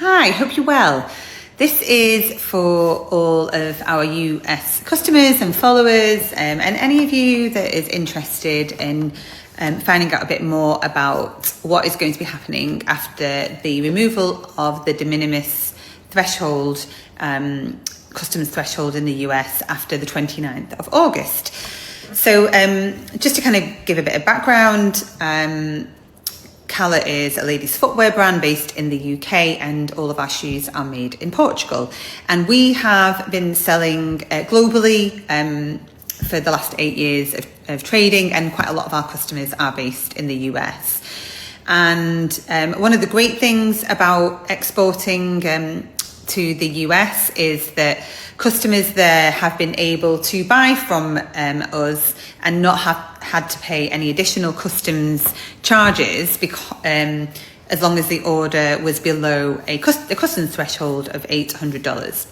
Hi, hope you're well. This is for all of our US customers and followers, and any of you that is interested in finding out a bit more about what is going to be happening after the removal of the de minimis threshold, customs threshold in the US after the 29th of August. So just to kind of give a bit of background, Cala is a ladies' footwear brand based in the UK, and all of our shoes are made in Portugal. And we have been selling globally for the last 8 years of trading, and quite a lot of our customers are based in the US. And one of the great things about exporting to the US is that customers there have been able to buy from us and not have had to pay any additional customs charges because, as long as the order was below a customs threshold of $800.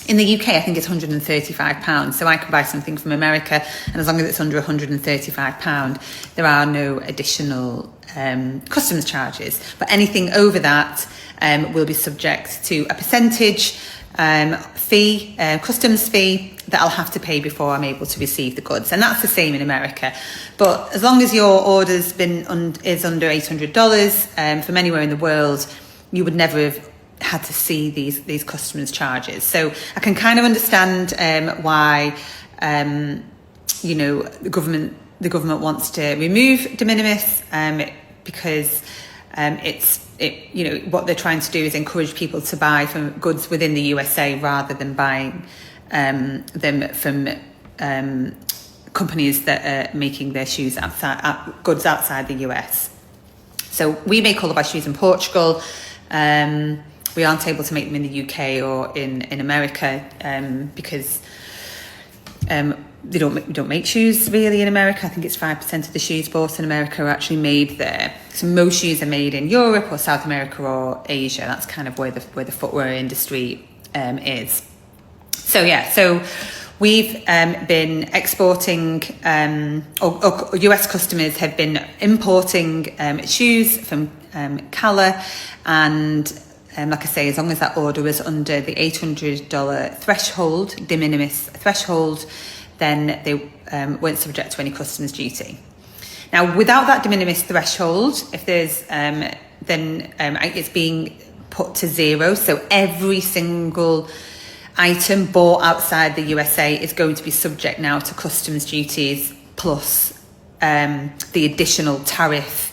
In the UK, I think it's £135, so I can buy something from America, and as long as it's under £135, there are no additional customs charges. But anything over that will be subject to a percentage fee, customs fee, that I'll have to pay before I'm able to receive the goods, and that's the same in America. But as long as your order's is under $800 from anywhere in the world, you would never have had to see these customs charges. So I can kind of understand why the government wants to remove de minimis, because what they're trying to do is encourage people to buy from goods within the USA rather than buying them from companies that are making their shoes goods outside the US. So we make all of our shoes in Portugal. We aren't able to make them in the UK or in America because we don't make shoes really in America. I think it's 5% of the shoes bought in America are actually made there. So most shoes are made in Europe or South America or Asia. That's kind of where the footwear industry is. So we've been exporting, or US customers have been importing shoes from Cala, and like I say, as long as that order was under the $800 threshold, de minimis threshold, then they weren't subject to any customs duty. Now, without that de minimis threshold, if there's then it's being put to zero. So every single item bought outside the USA is going to be subject now to customs duties plus the additional tariff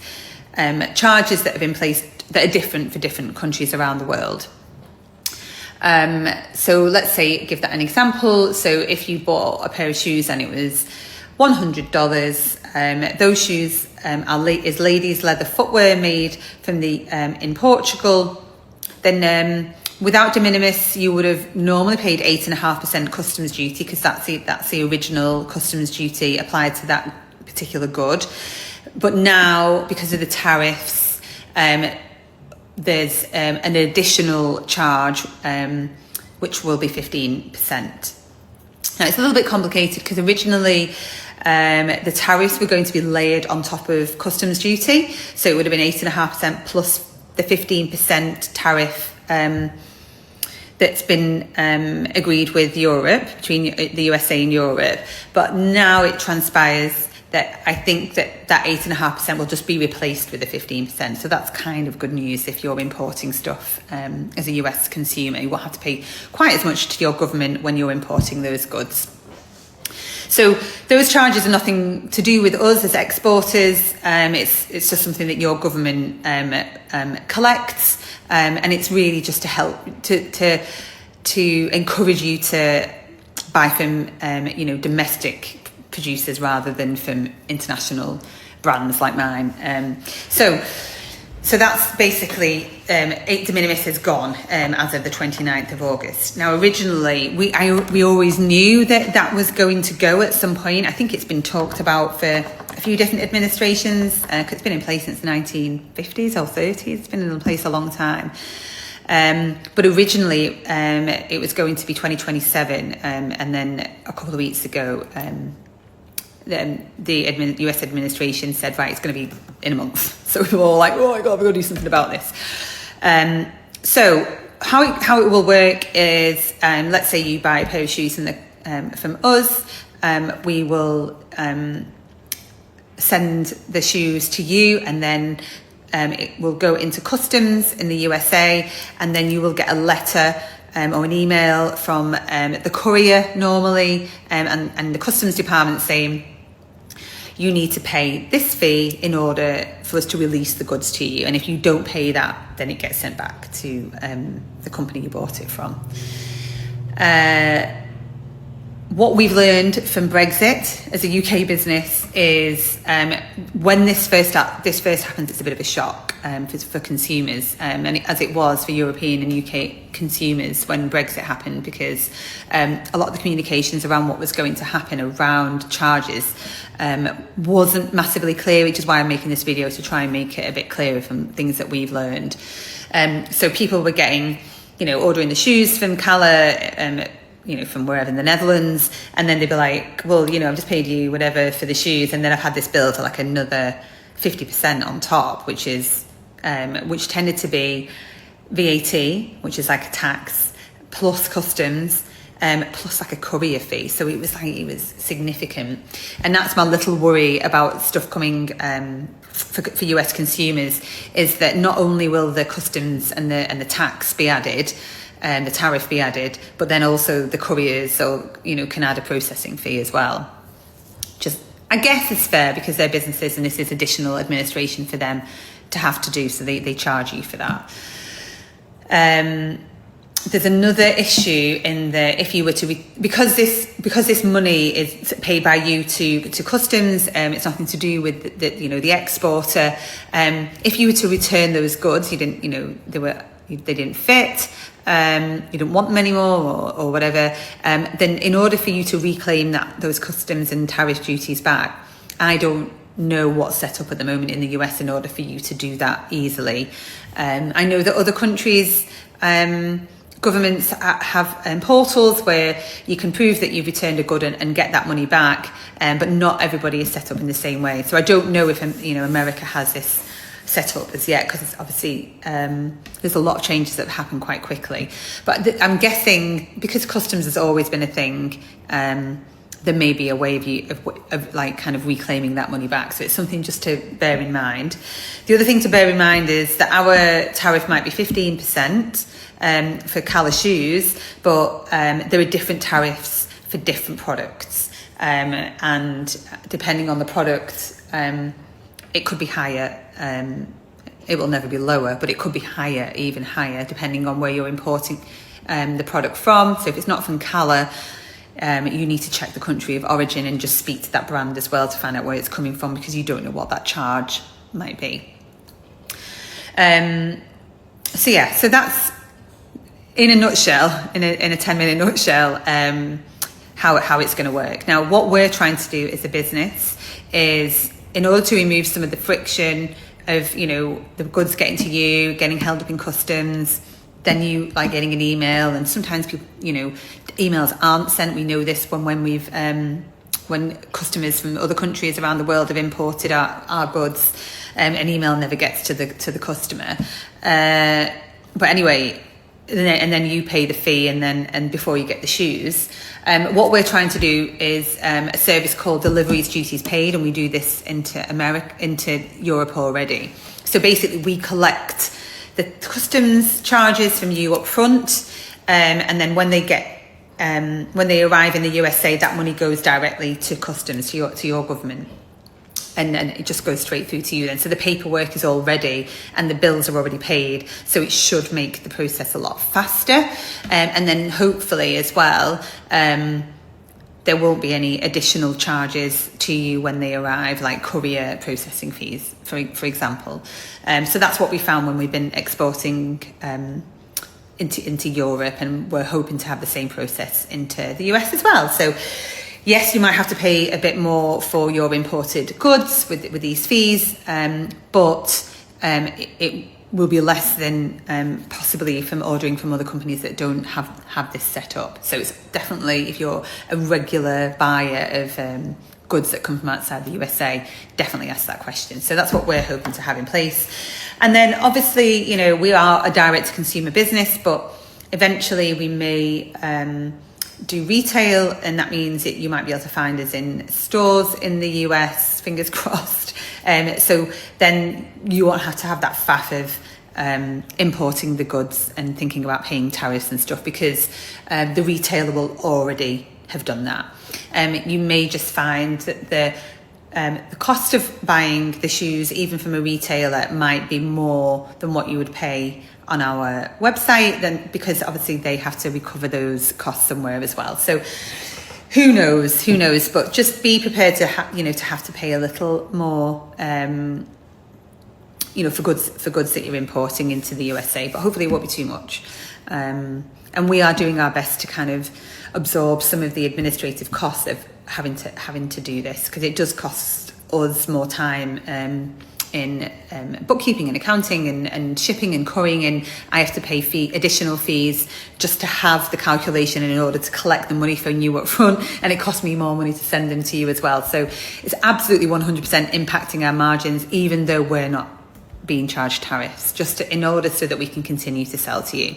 charges that have been placed that are different for different countries around the world. So let's say, give that an example. So if you bought a pair of shoes and it was $100, those shoes is ladies' leather footwear made from in Portugal. Then without de minimis, you would have normally paid 8.5% customs duty, because that's the original customs duty applied to that particular good. But now, because of the tariffs, there's an additional charge, which will be 15%. Now, it's a little bit complicated because originally the tariffs were going to be layered on top of customs duty. So it would have been 8.5% plus the 15% tariff that's been agreed with Europe, between the USA and Europe. But now it transpires that I think that 8.5% will just be replaced with the 15%. So that's kind of good news if you're importing stuff as a US consumer. You won't have to pay quite as much to your government when you're importing those goods. So those charges are nothing to do with us as exporters. It's just something that your government collects, and it's really just to help to encourage you to buy from domestic producers rather than from international brands like mine. So that's basically de minimis is gone as of the 29th of August. Now, originally, we always knew that was going to go at some point. I think it's been talked about for a few different administrations. It's been in place since the 1950s or 30s. It's been in place a long time. But originally, it was going to be 2027, and then a couple of weeks ago, the US administration said, right, it's going to be in a month. So we were all like, oh my God, we've got to do something about this. So how it will work is, let's say you buy a pair of shoes from us, we will send the shoes to you, and then it will go into customs in the USA, and then you will get a letter or an email from the courier normally, and the customs department saying you need to pay this fee in order for us to release the goods to you. And if you don't pay that, then it gets sent back to the company you bought it from. What we've learned from Brexit as a UK business is when this first happens, it's a bit of a shock for consumers, and as it was for European and UK consumers when Brexit happened, because a lot of the communications around what was going to happen around charges wasn't massively clear, which is why I'm making this video, to try and make it a bit clearer from things that we've learned. So people were getting, ordering the shoes from Cala, from wherever in the Netherlands, and then they'd be like, well, I've just paid you whatever for the shoes, and then I've had this bill to like another 50% on top, which tended to be VAT, which is like a tax, plus customs, plus like a courier fee. So it was significant. And that's my little worry about stuff coming for US consumers, is that not only will the customs and the tax be added, the tariff be added, but then also the couriers can add a processing fee as well. Just, I guess it's fair because they're businesses and this is additional administration for them to have to do, so they charge you for that. There's another issue in that if you were to because this money is paid by you to customs, it's nothing to do with the exporter. If you were to return those goods, they didn't fit, you didn't want them anymore or whatever, then in order for you to reclaim those customs and tariff duties back, I don't know what's set up at the moment in the US in order for you to do that easily. I know that other countries, governments have portals where you can prove that you've returned a good and get that money back, but not everybody is set up in the same way. So I don't know if America has this set up as yet, because it's obviously there's a lot of changes that have happened quite quickly. But I'm guessing because customs has always been a thing, there may be a way of like kind of reclaiming that money back. So it's something just to bear in mind. The other thing to bear in mind is that our tariff might be 15% for Cala shoes, but there are different tariffs for different products, and depending on the product, it could be higher. It will never be lower, but it could be higher, even higher, depending on where you're importing the product from. So if it's not from Cala, you need to check the country of origin and just speak to that brand as well to find out where it's coming from, because you don't know what that charge might be. So that's in a nutshell, in a 10-minute nutshell, how it's going to work. Now, what we're trying to do as a business is, in order to remove some of the friction of, the goods getting to you, getting held up in customs, then you like getting an email, and sometimes people, emails aren't sent. We know this when we've when customers from other countries around the world have imported our goods, an email never gets to the customer. But anyway, and then you pay the fee, and before you get the shoes. What we're trying to do is a service called Deliveries Duties Paid, and we do this into Europe already. So basically, we collect the customs charges from you up front, and then when they arrive in the USA, that money goes directly to customs, to your government. And then it just goes straight through to you then. So the paperwork is all ready and the bills are already paid. So it should make the process a lot faster. And then hopefully as well, there won't be any additional charges to you when they arrive, like courier processing fees, for example. So that's what we found when we've been exporting into Europe, and we're hoping to have the same process into the US as well. So yes, you might have to pay a bit more for your imported goods with these fees, but it will be less than possibly from ordering from other companies that don't have this set up. So it's definitely, if you're a regular buyer of goods that come from outside the USA, definitely ask that question. So that's what we're hoping to have in place. And then obviously, you know, we are a direct to consumer business, but eventually we may do retail, and that means that you might be able to find us in stores in the US, fingers crossed. So then you won't have to have that faff of importing the goods and thinking about paying tariffs and stuff, because the retailer will already have done that. You may just find that the cost of buying the shoes, even from a retailer, might be more than what you would pay on our website, then, because obviously they have to recover those costs somewhere as well. So who knows, but just be prepared to have to pay a little more, for goods that you're importing into the USA, but hopefully it won't be too much. And we are doing our best to kind of absorb some of the administrative costs of having to do this, because it does cost us more time in bookkeeping and accounting and shipping and couriering, and I have to pay additional fees just to have the calculation in order to collect the money from you up front, and it costs me more money to send them to you as well. So it's absolutely 100% impacting our margins, even though we're not being charged tariffs, just in order so that we can continue to sell to you.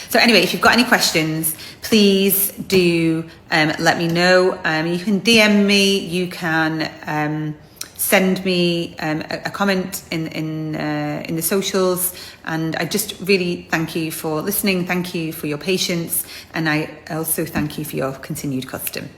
So anyway, if you've got any questions, please do let me know. You can DM me, you can send me a comment in the socials, and I just really thank you for listening. Thank you for your patience, and I also thank you for your continued custom.